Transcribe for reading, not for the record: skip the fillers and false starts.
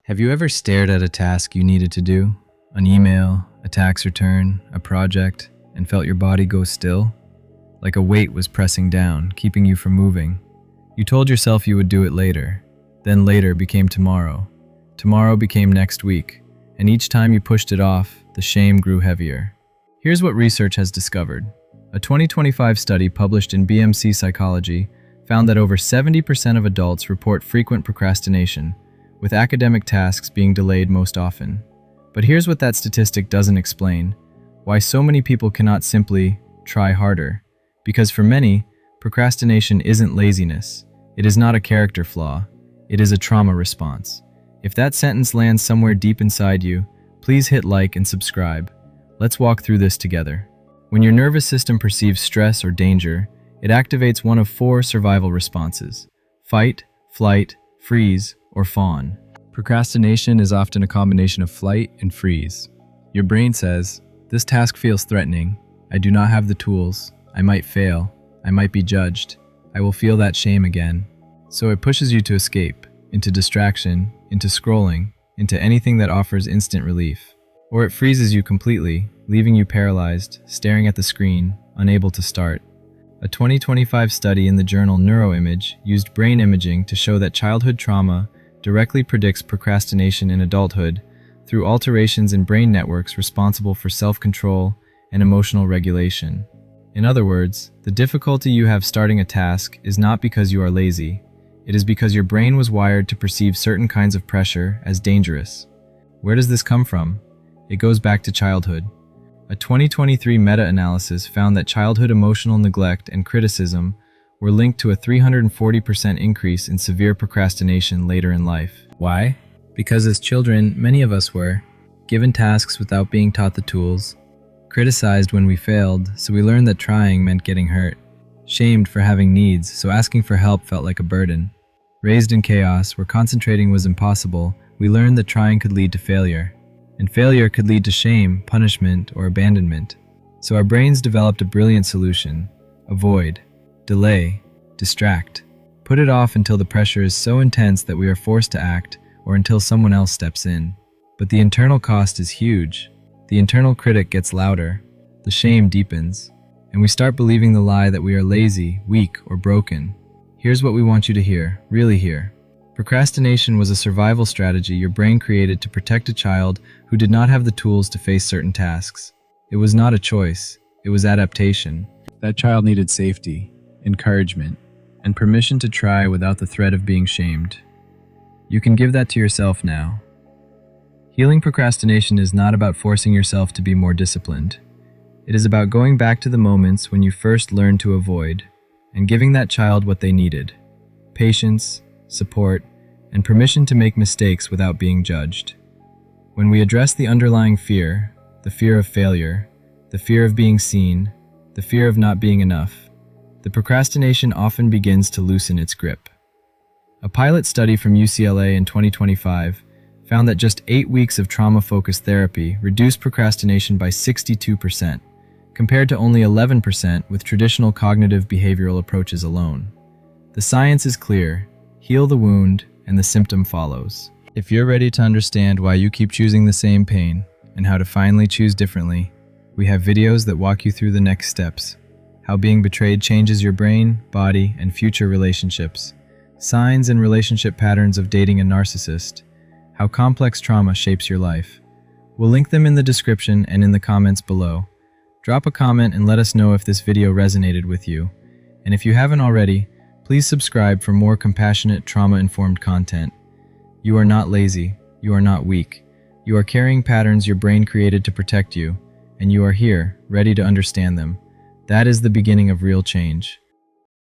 Have you ever stared at a task you needed to do? An email, a tax return, a project, and felt your body go still? Like a weight was pressing down, keeping you from moving. You told yourself you would do it later. Then later became tomorrow. Tomorrow became next week. And each time you pushed it off, the shame grew heavier. Here's what research has discovered. A 2025 study published in BMC Psychology found that over 70% of adults report frequent procrastination, with academic tasks being delayed most often. But here's what that statistic doesn't explain: why so many people cannot simply try harder. Because for many, procrastination isn't laziness. It is not a character flaw. It is a trauma response. If that sentence lands somewhere deep inside you, please hit like and subscribe. Let's walk through this together. When your nervous system perceives stress or danger, it activates one of 4 survival responses: fight, flight, freeze, or fawn. Procrastination is often a combination of flight and freeze. Your brain says, "This task feels threatening. I do not have the tools. I might fail. I might be judged. I will feel that shame again." So it pushes you to escape, into distraction, into scrolling, into anything that offers instant relief. Or it freezes you completely, leaving you paralyzed, staring at the screen, unable to start. A 2025 study in the journal Neuroimage used brain imaging to show that childhood trauma directly predicts procrastination in adulthood through alterations in brain networks responsible for self-control and emotional regulation. In other words, the difficulty you have starting a task is not because you are lazy. It is because your brain was wired to perceive certain kinds of pressure as dangerous. Where does this come from? It goes back to childhood. A 2023 meta-analysis found that childhood emotional neglect and criticism were linked to a 340% increase in severe procrastination later in life. Why? Because as children, many of us were given tasks without being taught the tools, criticized when we failed, so we learned that trying meant getting hurt, shamed for having needs, so asking for help felt like a burden. Raised in chaos, where concentrating was impossible, we learned that trying could lead to failure, and failure could lead to shame, punishment, or abandonment. So our brains developed a brilliant solution: avoid, delay, distract. Put it off until the pressure is so intense that we are forced to act, or until someone else steps in. But the internal cost is huge. The internal critic gets louder, the shame deepens, and we start believing the lie that we are lazy, weak, or broken. Here's what we want you to hear, really hear. Procrastination was a survival strategy your brain created to protect a child who did not have the tools to face certain tasks. It was not a choice, it was adaptation. That child needed safety, encouragement, and permission to try without the threat of being shamed. You can give that to yourself now. Healing procrastination is not about forcing yourself to be more disciplined. It is about going back to the moments when you first learned to avoid, and giving that child what they needed: patience, support, and permission to make mistakes without being judged. When we address the underlying fear, the fear of failure, the fear of being seen, the fear of not being enough, the procrastination often begins to loosen its grip. A pilot study from UCLA in 2025 found that just 8 weeks of trauma-focused therapy reduced procrastination by 62%, compared to only 11% with traditional cognitive behavioral approaches alone. The science is clear: heal the wound, and the symptom follows. If you're ready to understand why you keep choosing the same pain, and how to finally choose differently, we have videos that walk you through the next steps: how being betrayed changes your brain, body, and future relationships, signs and relationship patterns of dating a narcissist, how complex trauma shapes your life. We'll link them in the description and in the comments below. Drop a comment and let us know if this video resonated with you. And if you haven't already, please subscribe for more compassionate, trauma-informed content. You are not lazy. You are not weak. You are carrying patterns your brain created to protect you, and you are here, ready to understand them. That is the beginning of real change.